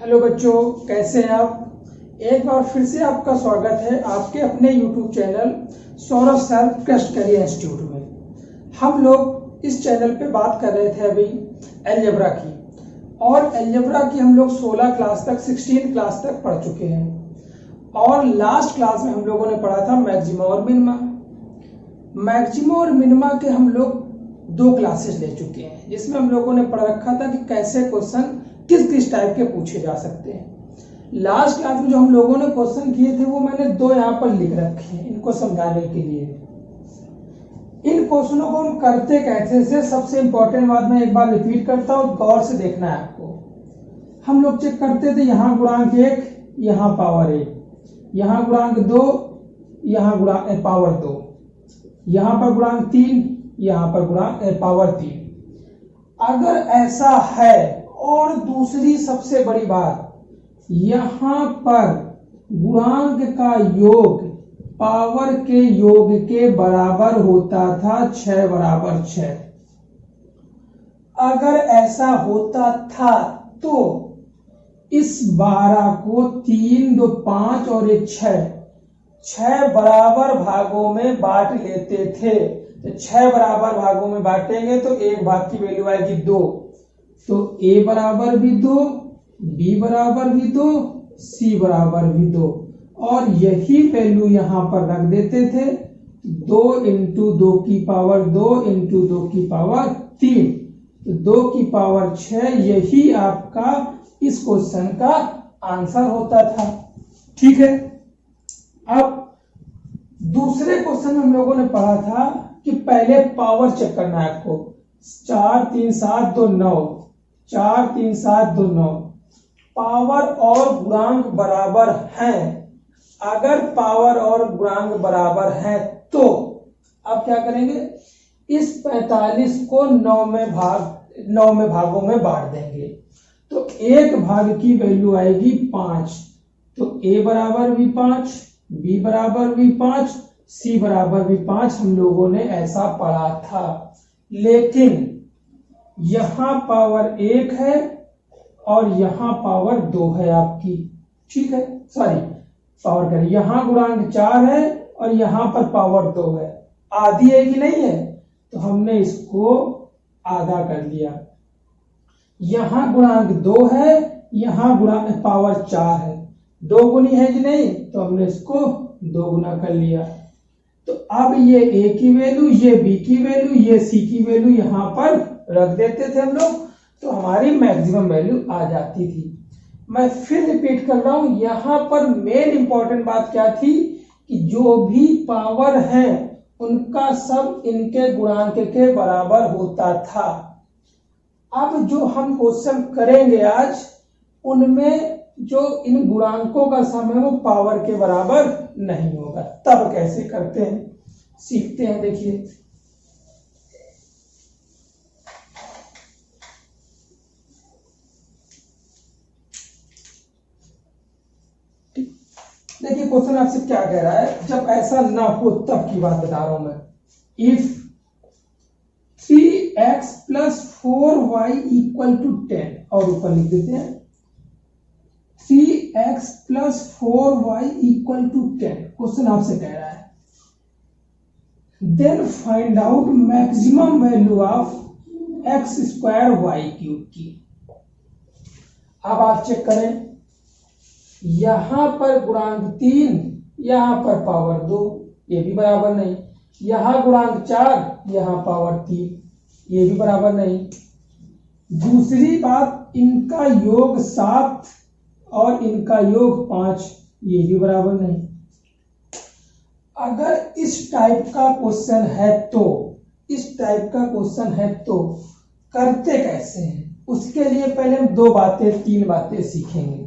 Hello बच्चों, कैसे हैं आप। एक बार फिर से आपका स्वागत है आपके अपने YouTube channel Saurabh self test career institute में। हम लोग इस चैनल पे बात कर रहे थे अभी अलजेब्रा की, और अलजेब्रा की हम लोग 16 क्लास तक 16 क्लास तक पढ़ चुके हैं। और लास्ट क्लास में हम लोगों ने पढ़ा था मैक्सिमा और मिनिमा। मैक्सिमा और मिनिमा के हम लोग 2 क्लासेस ले चुके हैं, जिसमें हम लोगों ने पढ़ रखा था कि कैसे क्वेश्चन किस किस टाइप के पूछे जा सकते हैं। लास्ट क्लास में जो हम लोगों ने क्वेश्चन किए थे वो मैंने 2 यहाँ पर लिख रखे हैं इनको समझाने के लिए। इन क्वेश्चनों को हम करते कैसे से, सबसे इंपॉर्टेंट बात मैं एक बार रिपीट करता हूँ, गौर से देखना है आपको। हम लोग चेक करते थे यहाँ गुणांक 1, यहाँ पावर 1, यहाँ गुणांक 2, यहाँ गुणांक पावर 2, यहाँ पर गुणांक 3, यहाँ पर गुणांक पावर 3। अगर ऐसा है, और दूसरी सबसे बड़ी बात, यहां पर गुणांक का योग पावर के योग के बराबर होता था 6 बराबर 6। अगर ऐसा होता था तो इस 12 को 3, 2, 5 और 1 6 बराबर भागों में बांट लेते थे। तो 6 बराबर भागों में बांटेंगे तो एक भाग की वैल्यू आएगी 2। तो A बराबर भी 2, B बराबर भी 2, C बराबर भी 2, और यही वैल्यू यहां पर रख देते थे। 2 इंटू 2 की पावर 2 इंटू 2 की पावर 3, तो 2 की पावर 6, यही आपका इस क्वेश्चन का आंसर होता था। ठीक है। अब दूसरे क्वेश्चन में हम लोगों ने पढ़ा था कि पहले पावर चेक करना है आपको। 4 3 7 2 9, 4 3 7 2 9। पावर और गुणांक बराबर हैं। अगर पावर और गुणांक बराबर हैं तो अब क्या करेंगे, इस 45 को 9 में भागों में बांट देंगे। तो एक भाग की वैल्यू आएगी 5। तो A बराबर भी 5, B बराबर भी 5, C बराबर भी 5। हम लोगों ने ऐसा पढ़ा था। लेकिन यहां पावर 1 है और यहां पावर 2 है आपकी। ठीक है, सॉरी पावर करें, यहां गुणांक 4 है और यहां पर पावर 2 है। आधी है कि नहीं है, तो हमने इसको आधा कर दिया। यहां गुणांक 2 है, यहां गुणांक पावर 4 है। 2 गुनी है कि नहीं, तो हमने इसको 2 गुना कर लिया। तो अब ये A की वैल्यू, ये B की वैल्यू, ये C की वैल्यू यहां पर रख देते थे हम लोग, तो हमारी मैक्सिमम वैल्यू आ जाती थी। मैं फिर रिपीट कर रहा हूं, यहां पर मेन इंपॉर्टेंट बात क्या थी कि जो भी पावर है उनका सब इनके गुणांक के बराबर होता था। अब जो हम क्वेश्चन करेंगे आज, उनमें जो इन गुणांकों का सम है वो पावर के बराबर नहीं होगा। तब कैसे करते हैं, सीखते हैं। देखिए, देखिए क्वेश्चन आपसे क्या कह रहा है, जब ऐसा ना हो तब की बात बता रहा हूं मैं। इफ 3x + 4y = 10, और ऊपर लिख देते हैं 3x + 4y = 10। क्वेश्चन आपसे कह रहा है then find out maximum value of x² y³ की। अब आप चेक करें, यहां पर गुणांक 3, यहां पर पावर 2, ये भी बराबर नहीं। यहां गुणांक 4, यहां पावर 3, ये भी बराबर नहीं। दूसरी बात, इनका योग 7 और इनका योग 5, ये भी बराबर नहीं। अगर इस टाइप का क्वेश्चन है तो करते कैसे हैं, उसके लिए पहले हम 3 बातें सीखेंगे।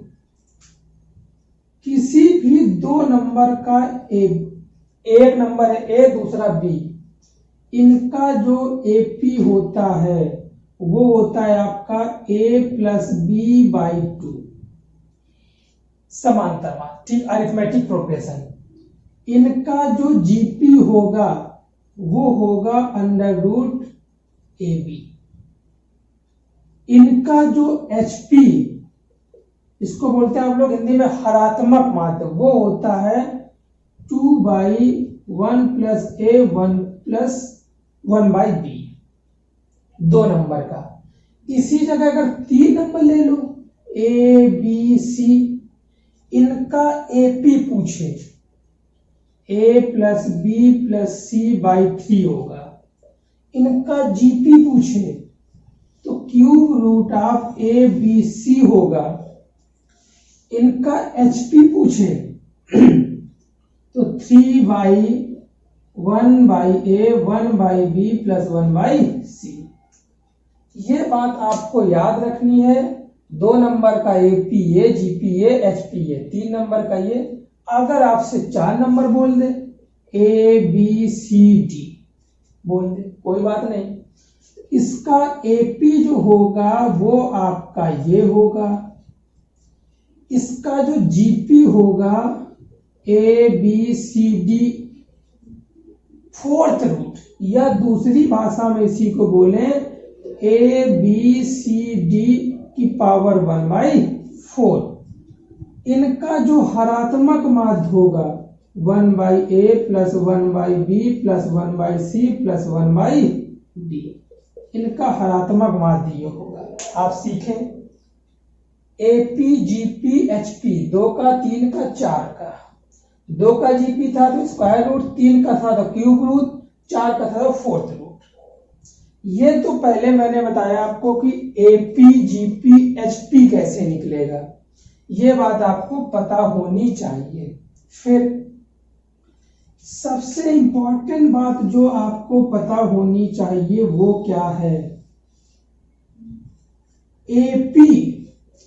किसी भी 2 नंबर का एक नंबर है A, दूसरा B, इनका जो AP होता है वो होता है आपका A + B/2, समांतर मान। ठीक, अरिथमेटिक प्रोग्रेशन। इनका जो GP होगा वो होगा √AB। इनका जो HP, इसको बोलते हैं हम लोग हिंदी में हरात्मक माध्य, वो होता है 2/1 + A 1 + 1/B, 2 नंबर का। इसी जगह अगर 3 नंबर ले लो, A B C, इनका AP पूछे, A + B + C/3 होगा। इनका GP पूछे तो √(ABC) होगा। इनका HP पूछे तो 3/1/A 1/B + 1/C। ये बात आपको याद रखनी है। 2 नंबर का APA, GPA, HPA, 3 नंबर का ये। अगर आपसे 4 नंबर बोल दे, ABCD बोल दे, कोई बात नहीं। इसका AP जो होगा वो आपका ये होगा। इसका जो GP होगा ABCD 4th रूट, या दूसरी भाषा में इसी को बोले ABCD की पावर 1/4। इनका जो हरात्मक माध्य होगा 1/A + 1/B + 1/C + 1/D, इनका हरात्मक माध्य ये होगा। आप सीखें AP, GP, HP, 2 का, 3 का, 4 का। 2 का GP था तो स्क्वायर रूट, 3 का था तो क्यूब रूट, 4 का था तो 4th रूट। ये तो पहले मैंने बताया आपको कि AP, GP, HP कैसे निकलेगा, ये बात आपको पता होनी चाहिए। फिर सबसे इंपॉर्टेंट बात जो आपको पता होनी चाहिए वो क्या है, AP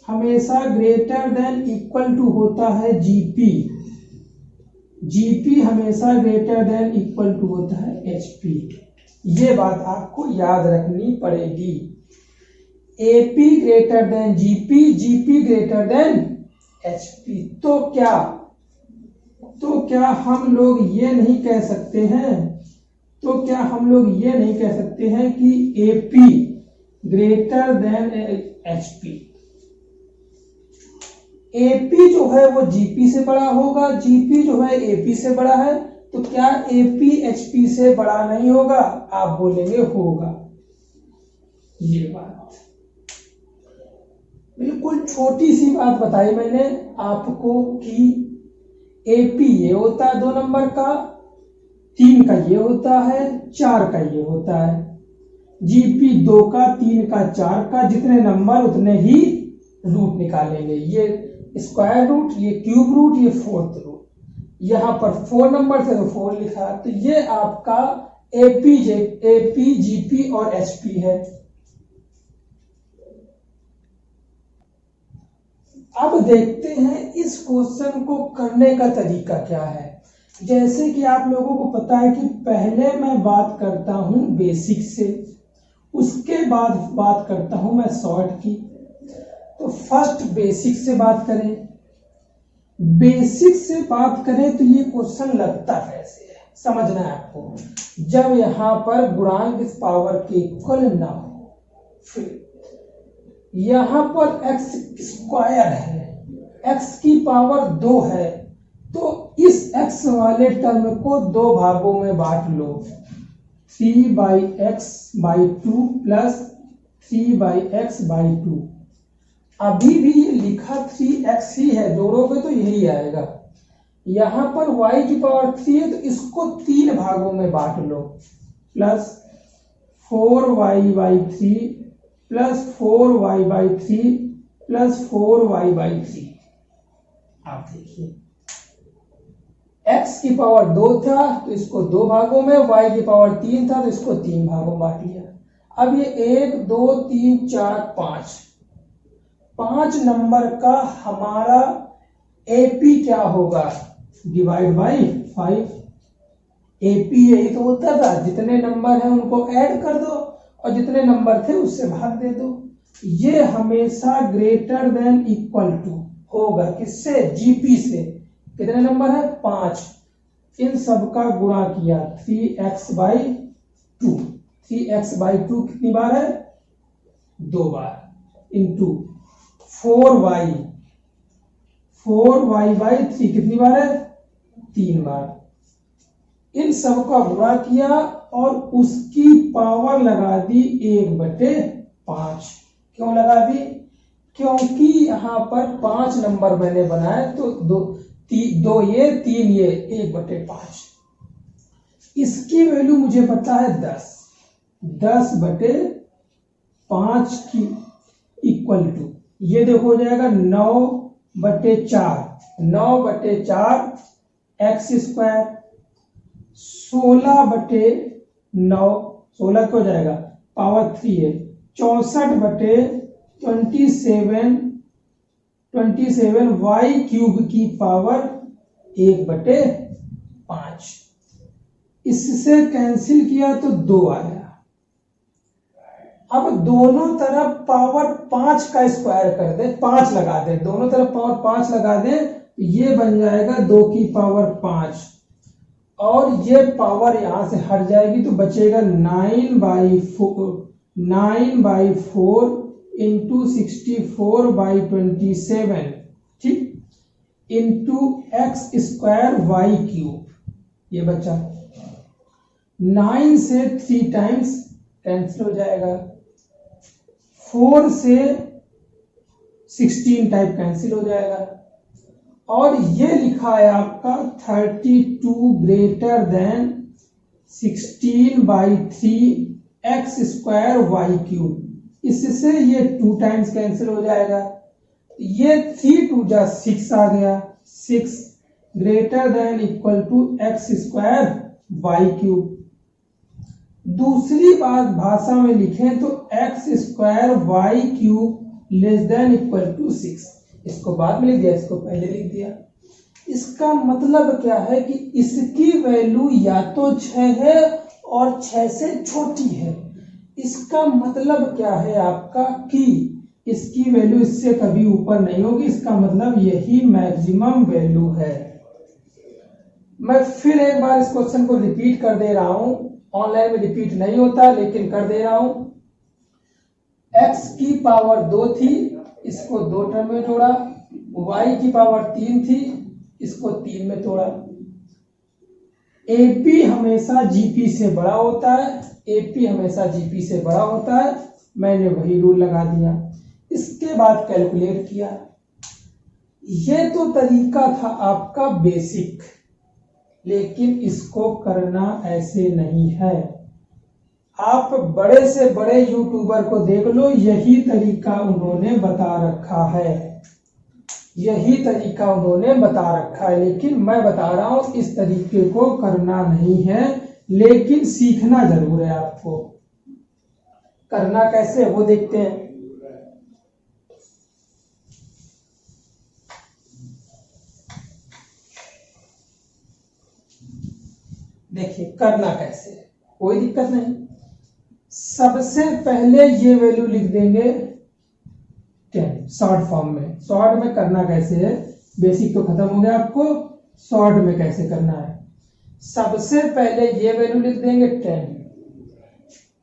हमेशा ग्रेटर देन इक्वल टू होता है GP, GP हमेशा ग्रेटर देन इक्वल टू होता है HP। ये बात आपको याद रखनी पड़ेगी। AP greater than GP, GP greater than HP। तो क्या हम लोग ये नहीं कह सकते हैं, कि AP greater than HP। AP जो है वो GP से बड़ा होगा, GP जो है AP से बड़ा है, तो क्या AP HP से बड़ा नहीं होगा? आप बोलेंगे होगा। ये बात बिल्कुल छोटी सी बात बताई मैंने आपको कि AP ये होता है 2 नंबर का, 3 का ये होता है, 4 का ये होता है। GP 2 का, 3 का, 4 का, जितने नंबर उतने ही रूट निकालेंगे। ये स्क्वायर रूट, ये क्यूब रूट, ये 4th रूट। यहां पर 4 नंबर थे तो 4 लिखा। तो ये आपका AP, GP और HP है। अब देखते हैं इस क्वेश्चन को करने का तरीका क्या है। जैसे कि आप लोगों को पता है कि पहले मैं बात करता हूं बेसिक से, उसके बाद बात करता हूं मैं शॉर्ट की। तो फर्स्ट बेसिक से बात करें। बेसिक से बात करें तो ये क्वेश्चन लगता कैसे है, समझना है आपको। जब यहां पर गुणांक इस पावर के इक्वल ना हो, फिर यहां पर x स्क्वायर है, x की पावर 2 है, तो इस x वाले टर्म को 2 भागों में बांट लो, 3/x/2 प्लस 3/x/2। अभी भी ये लिखा 3x ही है, जोड़ोगे तो यही आएगा। यहां पर y की पावर 3 है तो इसको 3 भागों में बांट लो, plus 4y/3 plus 4y/3 plus 4y/3। आप देखिए x की पावर 2 था तो इसको 2 भागों में, y की पावर 3 था तो इसको 3 भागों में बांट लिया। अब ये 1 2 3 4 5 नंबर का हमारा AP क्या होगा, डिवाइड बाई 5। AP यही तो होता था, जितने नंबर हैं उनको ऐड कर दो और जितने नंबर थे उससे भाग दे दो। ये हमेशा ग्रेटर देन इक्वल टू होगा किससे, GP से। कितने नंबर है, 5। इन सब का गुणा किया 3x/2। 3x/2 कितनी बार है, 2 बार। इंटू 4y, 4y बाई 3 कितनी बार है? 3 बार। इन सब का गुणा किया और उसकी पावर लगा दी 1/5। क्यों लगा दी? क्योंकि यहां पर 5 नंबर मैंने बनाए तो दो ये 3 ये 1/5। इसकी वैल्यू मुझे पता है 10, 10/5 की इक्वल टू ये देखो हो जाएगा 9/4, 9/4 एक्स स्क्वायर, 16/9, 16 क्यों जाएगा? पावर 3 है, 64/27 वाई क्यूब की पावर 1/5। इससे कैंसिल किया तो 2 आया। अब दोनों तरफ पावर 5 का स्क्वायर कर दे, 5 लगा दे, दोनों तरफ पावर 5 लगा दे, ये बन जाएगा 2 की पावर 5 और ये पावर यहां से हट जाएगी तो बचेगा 9/4 इंटू 64/27, ठीक, into X square Y cube. ये बचा 9 से 3 टाइम्स कैंसिल हो जाएगा, 4 से 16 टाइप कैंसिल हो जाएगा और ये लिखा है आपका 32 greater than 16/3 X square Y cube. इससे ये 2 टाइम्स कैंसिल हो जाएगा, ये 3 2 जा 6 आ गया, 6 greater than equal to X square Y cube. दूसरी बात भाषा में लिखें तो X square Y cube less than equal to 6। इसको बाद में लिख दिया, इसको पहले लिख दिया। इसका मतलब क्या है कि इसकी वैल्यू या तो 6 है और 6 से छोटी है। इसका मतलब क्या है आपका कि इसकी वैल्यू इससे कभी ऊपर नहीं होगी, इसका मतलब यही मैक्सिमम वैल्यू है। मैं फिर एक बार इस क्वेश्चन को रिपीट कर दे रहा हूं, ऑनलाइन में रिपीट नहीं होता लेकिन कर दे रहा हूं। x की पावर 2 थी, इसको 2 टर्म में तोड़ा, y की पावर 3 थी, इसको 3 में तोड़ा। AP हमेशा GP से बड़ा होता है, AP हमेशा GP से बड़ा होता है, मैंने वही रूल लगा दिया। इसके बाद कैलकुलेट किया। ये तो तरीका था आपका बेसिक, लेकिन इसको करना ऐसे नहीं है। आप बड़े से बड़े यूट्यूबर को देख लो, यही तरीका उन्होंने बता रखा है, यही तरीका उन्होंने बता रखा है, लेकिन मैं बता रहा हूं इस तरीके को करना नहीं है, लेकिन सीखना जरूर है आपको। करना कैसे वो देखते हैं। देखिए करना कैसे, कोई दिक्कत नहीं। सबसे पहले ये वैल्यू लिख देंगे 10 शॉर्ट फॉर्म में। शॉर्ट में करना कैसे है, बेसिक तो खत्म हो गया, आपको शॉर्ट में कैसे करना है। सबसे पहले ये वैल्यू लिख देंगे 10,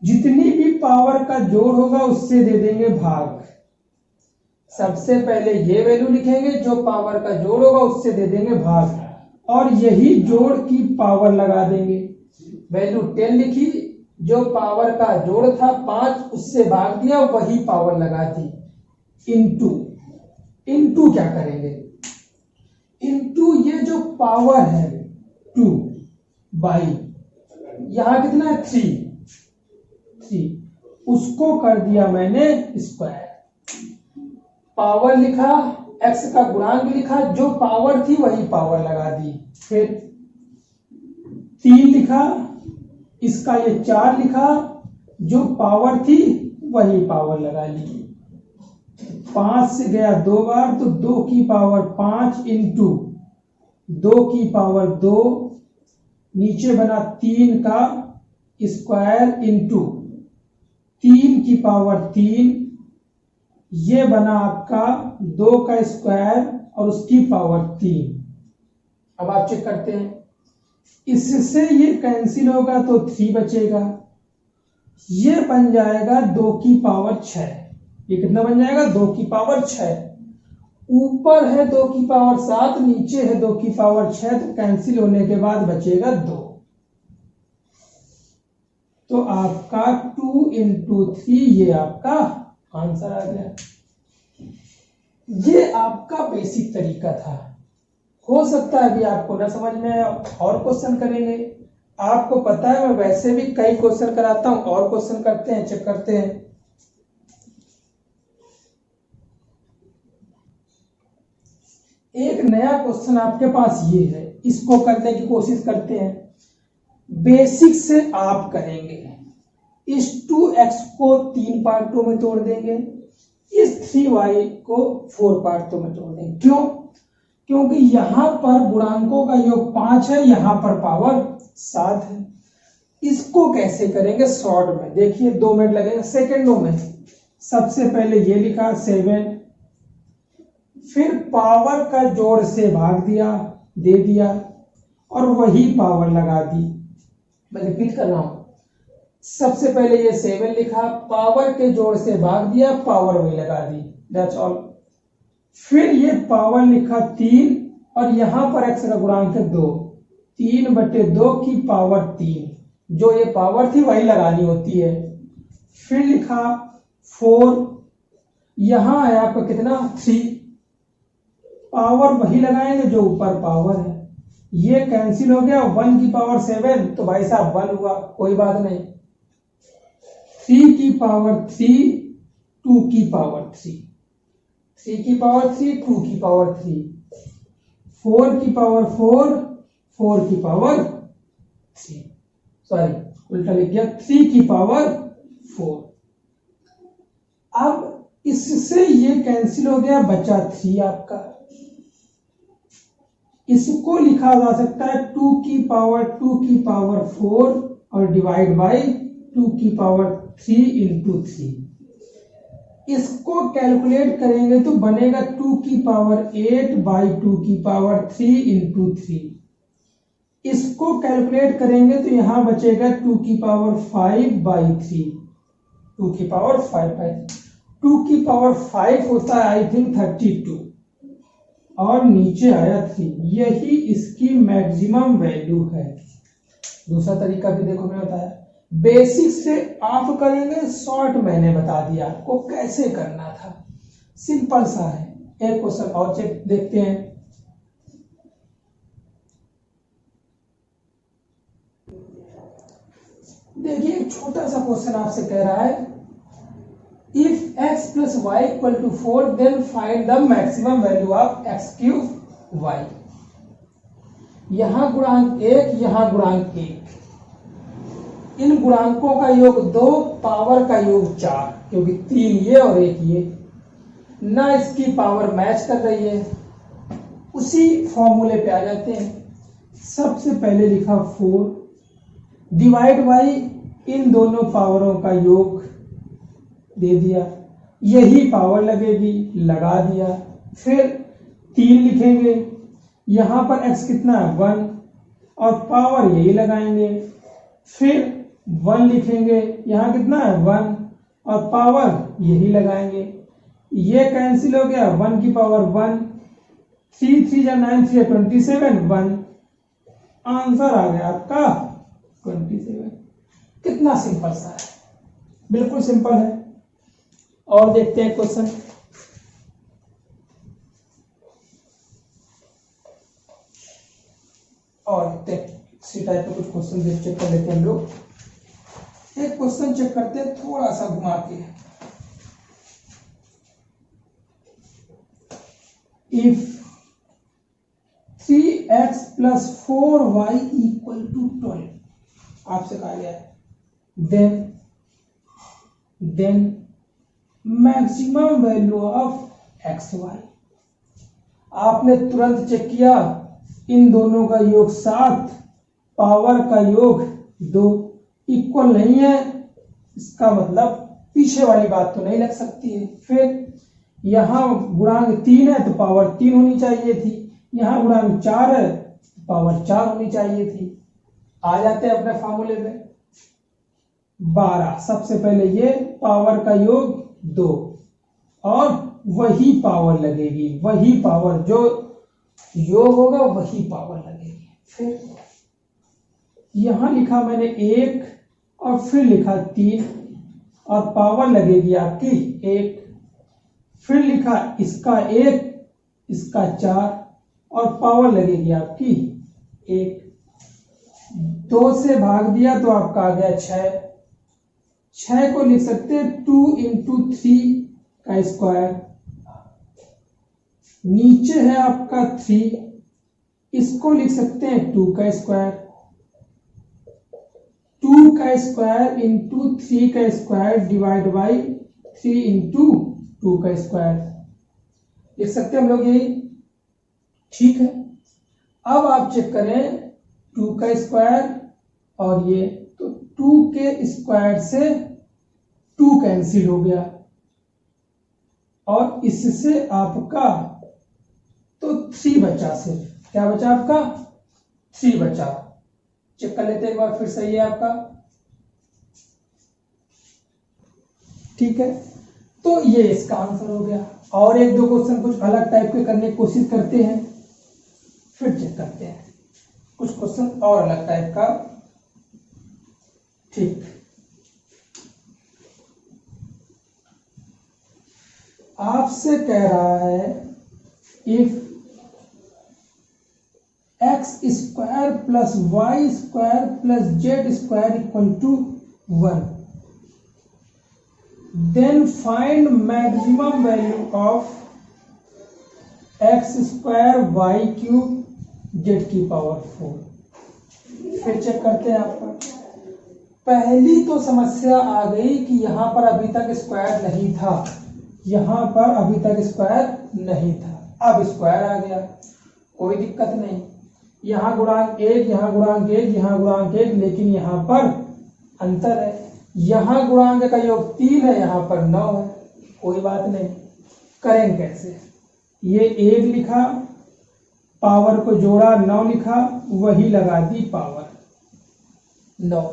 जितनी भी पावर का जोड़ होगा उससे दे देंगे भाग। सबसे पहले ये वैल्यू लिखेंगे, जो पावर का जोड़ होगा उससे दे देंगे भाग, और यही जोड़ की पावर लगा देंगे। वैल्यू 10 लिखी, जो पावर का जोड़ था 5 उससे भाग दिया, वही पावर लगा दी। इनटू क्या करेंगे, इनटू ये जो पावर है 2 बाई यहां कितना है 3, उसको कर दिया मैंने स्क्वायर। पावर लिखा, एक्स का गुणांक लिखा, जो पावर थी वही पावर लगा दी। फिर 3 लिखा, इसका ये 4 लिखा, जो पावर थी वही पावर लगा ली। 5 से गया 2 बार तो 2 की पावर 5 इंटू 2 की पावर 2, नीचे बना 3 का स्क्वायर इंटू 3 की पावर 3, ये बना आपका 2 का स्क्वायर और उसकी पावर 3। अब आप चेक करते हैं, इससे ये कैंसिल होगा तो 3 बचेगा, ये बन जाएगा 2 की पावर 6। ये कितना बन जाएगा 2 की पावर 6। ऊपर है 2 की पावर 7, नीचे है 2 की पावर 6, तो कैंसिल होने के बाद बचेगा 2। तो आपका 2 इंटू 3 ये आपका आंसर आ गया। ये आपका बेसिक तरीका था। हो सकता है अभी आपको ना समझ में आया, और क्वेश्चन करेंगे। आपको पता है मैं वैसे भी कई क्वेश्चन कराता हूं, और क्वेश्चन करते हैं, चेक करते हैं। एक नया क्वेश्चन आपके पास ये है, इसको करने की कोशिश करते हैं। बेसिक से आप करेंगे, इस 2x को 3 पार्टों में तोड़ देंगे, इस 3y को 4 पार्टों में तोड़ देंगे। क्यों? क्योंकि यहां पर गुणांकों का योग 5 है, यहां पर पावर 7 है। इसको कैसे करेंगे शॉर्ट में, देखिए 2 मिनट लगेगा, सेकेंडों में। सबसे पहले ये लिखा 7, फिर पावर का जोड़ से भाग दिया, दे दिया, और वही पावर लगा दी। मैं रिपीट कर रहा हूं, सबसे पहले ये 7 लिखा, पावर के जोड़ से भाग दिया, पावर वही लगा दी, दैट्स ऑल। फिर ये पावर लिखा 3, और यहां पर x का गुणांक है 2, 3/2 की पावर 3, जो ये पावर थी वही लगानी होती है। फिर लिखा 4, यहां है आपका कितना 3, पावर वही लगाएंगे जो ऊपर पावर है। ये कैंसिल हो गया, 1 की पावर 7, तो भाई साहब 1 हुआ, कोई बात नहीं। 3 की पावर 3, 2 की पावर 3, 3 की पावर 3, 2 की पावर 3, 4 की पावर 4, 4 की पावर 3, सॉरी उल्टा लिख गया, 3 की पावर 4। अब इससे ये कैंसिल हो गया, बचा 3 आपका। इसको लिखा जा सकता है 2 की पावर 4 और डिवाइड बाय 2 की पावर 3 इंटू 3। इसको कैलकुलेट करेंगे तो बनेगा 2 की पावर 8 बाई 2 की पावर 3 इंटू 3। इसको कैलकुलेट करेंगे तो यहां बचेगा 2 की पावर 5 बाई 3, 2 की पावर 5 बाई 2 की पावर 5 होता है आई थिंक 32, और नीचे आया 3। यही इसकी मैक्सिमम वैल्यू है। दूसरा तरीका भी देखो मैंने बताया, बेसिक से आप करेंगे, शॉर्ट मैंने बता दिया आपको कैसे करना था, सिंपल सा है। एक क्वेश्चन और चेक देखते हैं। देखिए एक छोटा सा क्वेश्चन आपसे कह रहा है, if x plus y equal to 4 then find the maximum value of x cube y। यहां गुणांक 1, यहां गुणांक 1, इन गुणांकों का योग 2, पावर का योग 4, क्योंकि 3 ये और 1 ये, ना इसकी पावर मैच कर रही है। उसी फॉर्मूले पे आ जाते हैं। सबसे पहले लिखा 4 डिवाइड बाई इन दोनों पावरों का योग दे दिया, यही पावर लगेगी, लगा दिया। फिर 3 लिखेंगे, यहां पर x कितना है 1, और पावर यही लगाएंगे। फिर 1 लिखेंगे, यहां कितना है 1, और पावर यही लगाएंगे। ये कैंसिल हो गया, 1 की पावर 1, 3 3 जा 9 3 27, 1। आंसर आ गया आपका 27। कितना सिंपल सा है, बिल्कुल सिंपल है। और देखते हैं क्वेश्चन। और इसी टाइप का कुछ क्वेश्चन चेक कर लेते हैं हम लोग। एक क्वेश्चन चेक करते हैं थोड़ा सा घुमा के। If 3x plus 4y equal to 12, आपसे कहा गया है, then maximum value of X Y. आपने तुरंत चेक किया, इन दोनों का योग 7, पावर का योग 2, इक्वल नहीं है, इसका मतलब पीछे वाली बात तो नहीं लग सकती है। फिर यहां गुणांक 3 है तो पावर 3 होनी चाहिए थी, यहां गुणांक 4 है तो पावर 4 होनी चाहिए थी। आ जाते हैं अपने फार्मूले पे। 12, सबसे पहले ये पावर का योग 2, और वही पावर लगेगी, वही पावर जो योग होगा वही पावर लगेगी। फिर यहां लिखा मैंने 1 और फिर लिखा 3 और पावर लगेगी आपकी 1, फिर लिखा इसका 1 इसका 4 और पावर लगेगी आपकी 1। 2 से भाग दिया तो आपका आ गया 6। 6 को लिख सकते हैं 2 इंटू 3 का स्क्वायर, नीचे है आपका 3, इसको लिख सकते हैं 2 का स्क्वायर। 2 का स्क्वायर इंटू 3 का स्क्वायर डिवाइड बाई 3 इंटू 2 का स्क्वायर लिख सकते हैं हम लोग यही, ठीक है। अब आप चेक करें 2 का स्क्वायर और ये, तो 2 के स्क्वायर से 2 कैंसिल हो गया और इससे आपका तो 3 बचा, सिर्फ क्या बचा आपका 3 बचा। चेक कर लेते हैं एक बार फिर, सही है आपका, ठीक है। तो ये इसका आंसर हो गया। और एक दो क्वेश्चन कुछ अलग टाइप के करने की कोशिश करते हैं, फिर चेक करते हैं कुछ क्वेश्चन और अलग टाइप का, ठीक। आपसे कह रहा है if x square plus Y square plus Z square equal to 1, then find maximum value of x square Y cube Z की पावर 4। फिर चेक करते हैं आपका। पहली तो समस्या आ गई कि यहां पर अभी तक स्क्वायर नहीं था, यहां पर अभी तक स्क्वायर नहीं था, अब स्क्वायर आ गया, कोई दिक्कत नहीं। यहां गुणांक 1, यहां गुणांक 1, यहां गुणांक 1, लेकिन यहां पर अंतर है, यहां गुणांक का योग 3 है, यहां पर 9 है, कोई बात नहीं। करेंगे कैसे, ये 1 लिखा, पावर को जोड़ा 9 लिखा, वही लगा दी पावर 9,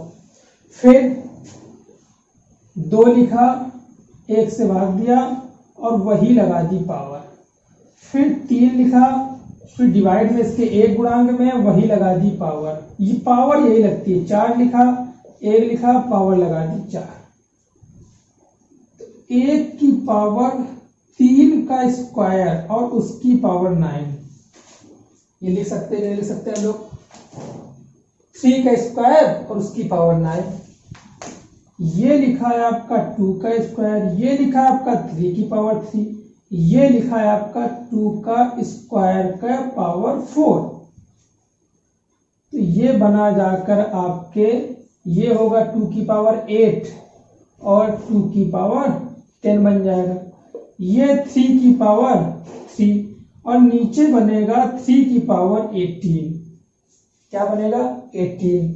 फिर 2 लिखा, 1 से भाग दिया और वही लगा दी पावर, फिर 3 लिखा, फिर डिवाइड में इसके 1 गुणांक में वही लगा दी पावर, ये पावर यही लगती है। 4 लिखा, 1 लिखा, पावर लगा दी 4, तो 1 की पावर 3 का स्क्वायर और उसकी पावर 9, ये लिख सकते हैं, लिख सकते हैं हम लोग 3 का स्क्वायर और उसकी पावर 9। ये लिखा है आपका 2 का स्क्वायर, ये लिखा है आपका 3 की पावर 3, ये लिखा है आपका 2 का स्क्वायर का पावर 4। तो ये बना जाकर आपके ये होगा 2 की पावर 8 और 2 की पावर 10 बन जाएगा, ये 3 की पावर 3 और नीचे बनेगा 3 की पावर 18, क्या बनेगा 18।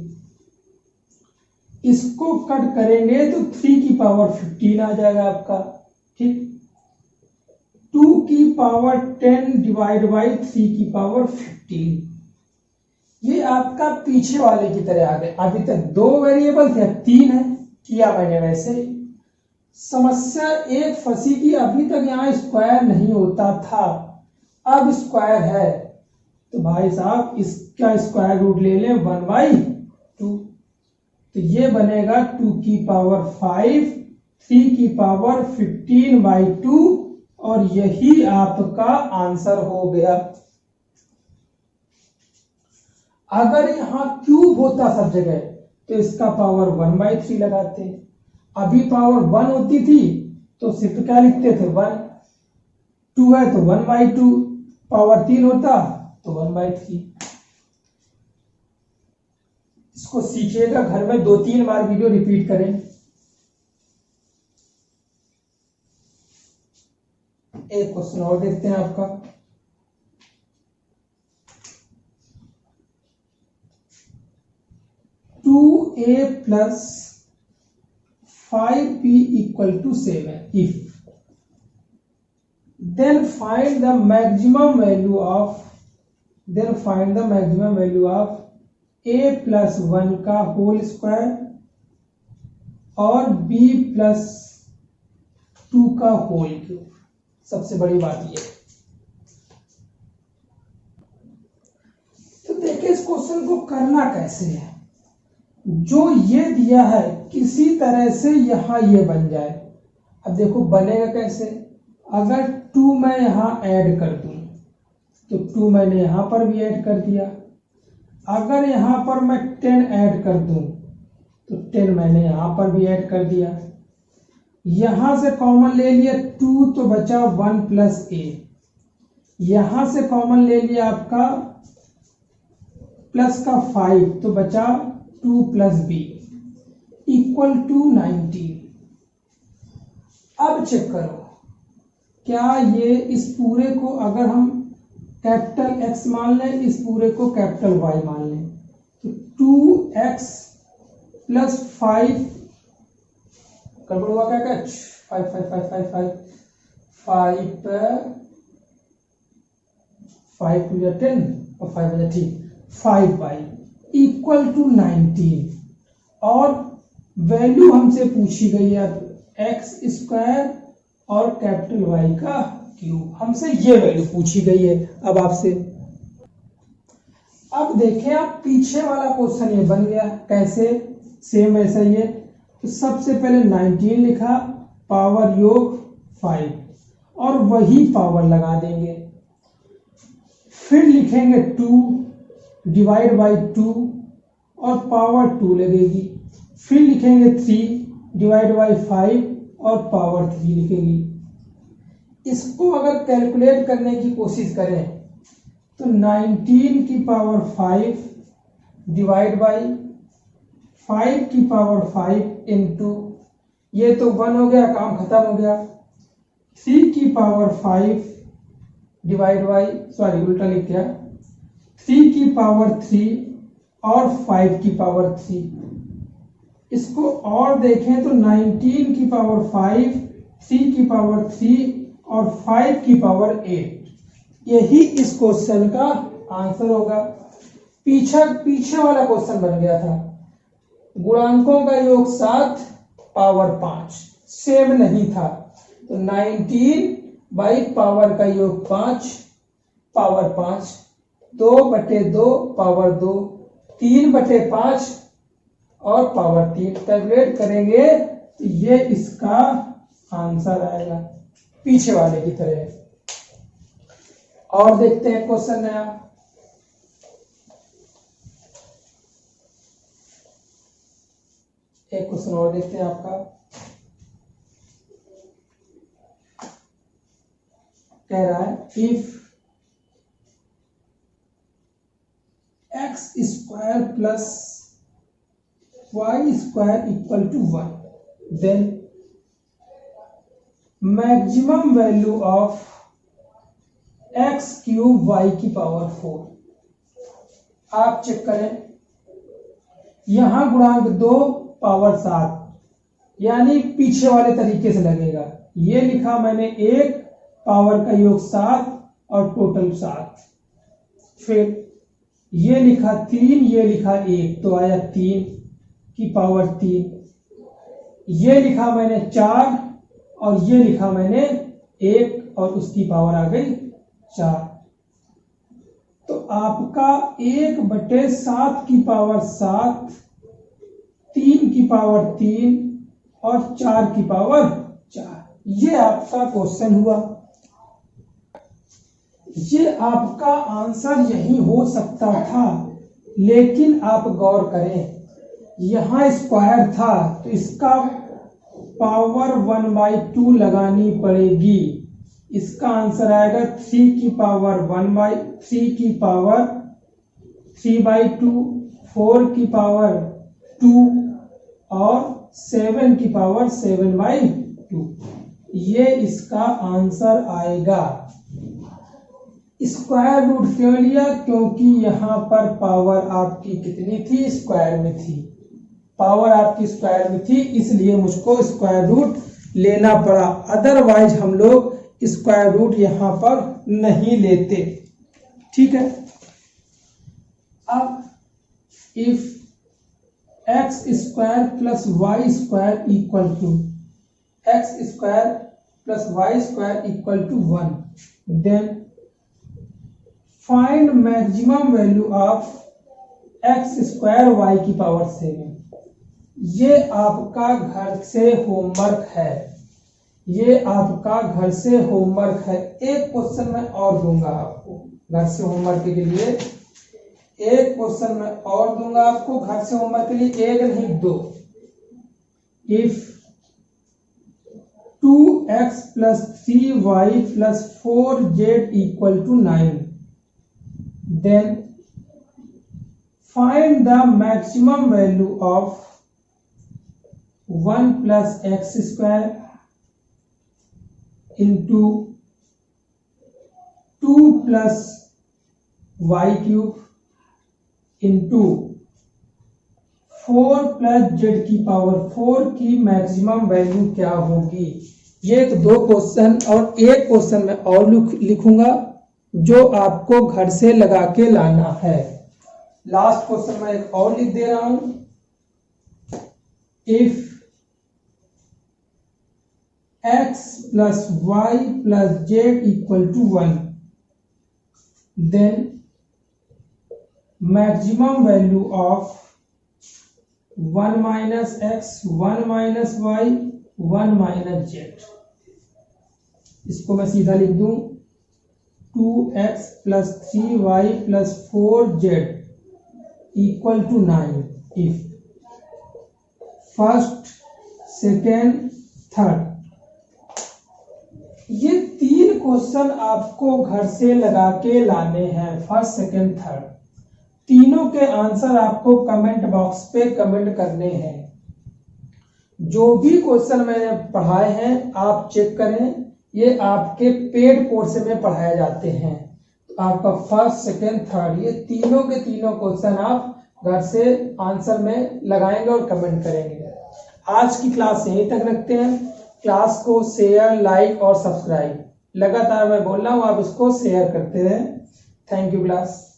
इसको कट करेंगे तो 3 की पावर 15 आ जाएगा आपका, ठीक। 2 की पावर 10 डिवाइड बाई 3 की पावर 15, ये आपका पीछे वाले की तरह आ गए। अभी तक 2 वेरिएबल थे, 3 है, किया मैंने वैसे ही। समस्या एक फंसी की अभी तक यहाँ स्क्वायर नहीं होता था, अब स्क्वायर है, तो भाई साहब इसका स्क्वायर रूट ले लें 1/2, तो ये बनेगा 2 की पावर 5, 3 की पावर 15/2 और यही आपका आंसर हो गया। अगर यहां क्यूब होता सब जगह तो इसका पावर 1/3 लगाते, अभी पावर 1 होती थी तो सिर्फ क्या लिखते थे 1, 2 है तो 1/2, पावर 3 होता तो 1/3। इसको सीखिएगा घर में 2-3 बार वीडियो रिपीट करें। एक क्वेश्चन और देखते हैं आपका। a plus 5b equal to 7 if then find the maximum value of a plus 1 का होल स्क्वायर और b plus 2 का होल क्यूब। सबसे बड़ी बात ये। तो देखिए इस क्वेश्चन को करना कैसे है। जो ये दिया है किसी तरह से यहां ये बन जाए। अब देखो बनेगा कैसे, अगर 2 मैं यहां ऐड कर दूं तो 2 मैंने यहां पर भी ऐड कर दिया। अगर यहां पर मैं 10 ऐड कर दूं तो 10 मैंने यहां पर भी ऐड कर दिया। यहां से कॉमन ले लिया 2 तो बचा 1 प्लस ए। यहां से कॉमन ले लिया आपका प्लस का 5 तो बचा 2 प्लस बी इक्वल टू 19। अब चेक करो क्या ये इस पूरे को अगर हम कैपिटल एक्स मान लें, इस पूरे को कैपिटल वाई मान लें, तो 2x प्लस 5 गड़बड़ हुआ क्या, 5 5 5 5 5 5 टू 10 और 5 ठीक 5y इक्वल टू 19। और वैल्यू हमसे पूछी गई है एक्स स्क्वायर और कैपिटल वाई का क्यूब, हमसे ये वैल्यू पूछी गई है। अब आपसे अब देखें आप पीछे वाला क्वेश्चन ये बन गया कैसे, सेम वैसा ही है। तो सबसे पहले 19 लिखा, पावर योग 5 और वही पावर लगा देंगे। फिर लिखेंगे 2 डिवाइड बाई 2 और पावर 2 लगेगी। फिर लिखेंगे 3 डिवाइड बाई 5 और पावर 3 लिखेगी। इसको अगर कैलकुलेट करने की कोशिश करें तो 19 की पावर 5 डिवाइड बाई 5 की पावर 5 इंटू ये तो 1 हो गया, काम खत्म हो गया। 3 की पावर 5 डिवाइड बाई उल्टा लिख दिया, 3 की पावर 3 और 5 की पावर 3। इसको और देखें तो 19 की पावर 5, 3 की पावर 3 और 5 की पावर 8। यही इस क्वेश्चन का आंसर होगा। पीछे वाला क्वेश्चन बन गया था गुणांकों का योग 7 पावर 5, सेम नहीं था। तो 19 बाई पावर का योग 5 पावर 5, 2/2 पावर 2, 3/5 और पावर 3 कैलकुलेट करेंगे तो ये इसका आंसर आएगा पीछे वाले की तरह। और देखते हैं क्वेश्चन नया। एक क्वेश्चन और देखते हैं आपका, कह रहा है if x square plus y square equal to 1 then maximum value of x cube y की पावर 4। आप चेक करें, यहां गुणांक 2 पावर 7 यानी पीछे वाले तरीके से लगेगा। ये लिखा मैंने 1 पावर का योग 7 और टोटल 7। फिर ये लिखा 3, ये लिखा 1 तो आया 3 की पावर 3। ये लिखा मैंने 4 और ये लिखा मैंने 1 और उसकी पावर आ गई 4। तो आपका 1/7 की पावर 7, 3 की पावर 3 और 4 की पावर 4, ये आपका क्वेश्चन हुआ। ये आपका आंसर यही हो सकता था, लेकिन आप गौर करें यहां स्क्वायर था तो इसका पावर 1/2 लगानी पड़ेगी। इसका आंसर आएगा 3 की पावर 1/3 की पावर 3/2, 4 की पावर 2 और 7 की पावर 7/2। ये इसका आंसर आएगा। स्क्वायर रूट क्यों लिया? क्योंकि यहां पर पावर आपकी कितनी थी? स्क्वायर में थी। पावर आपकी स्क्वायर में थी, इसलिए मुझको स्क्वायर रूट लेना पड़ा। अदरवाइज हम लोग स्क्वायर रूट यहां पर नहीं लेते। ठीक है। अब if x square plus Y square equal to x square plus y square equal to 1. Then find maximum value of x square y की पावर 7. ये आपका घर से होमवर्क है, ये आपका घर से होमवर्क है। एक क्वेश्चन मैं और दूंगा आपको घर से होमवर्क के लिए, एक क्वेश्चन मैं और दूंगा आपको घर से होमवर्क के लिए, एक नहीं दो। If 2x plus 3y plus 4z equal to 9, then find the maximum value of 1 plus x square into 2 plus y cube into 4 plus z की पावर 4 की मैक्सिमम वैल्यू क्या होगी। ये तो दो क्वेश्चन और एक क्वेश्चन में और लिखूंगा जो आपको घर से लगा के लाना है। लास्ट क्वेश्चन मैं एक और लिख दे रहा हूं। If x plus y plus z equal to 1, then maximum value of 1 minus x, 1 minus y, 1 minus z। इसको मैं सीधा लिख दूं 2x plus 3y plus 4z equal to 9 if first, second, third। ये तीन क्वेश्चन आपको घर से लगा के लाने हैं, फर्स्ट, सेकंड, थर्ड। तीनों के आंसर आपको कमेंट बॉक्स पे कमेंट करने हैं। जो भी क्वेश्चन मैंने पढ़ाए हैं आप चेक करें, ये आपके पेड कोर्स में पढ़ाए जाते हैं। तो आपका फर्स्ट, सेकंड, थर्ड ये तीनों के तीनों क्वेश्चन आप घर से आंसर में लगाएंगे और कमेंट करेंगे। आज की क्लास यहीं तक रखते हैं। क्लास को शेयर, लाइक और सब्सक्राइब लगातार मैं बोल रहा हूँ, आप इसको शेयर करते रहें। Thank you class.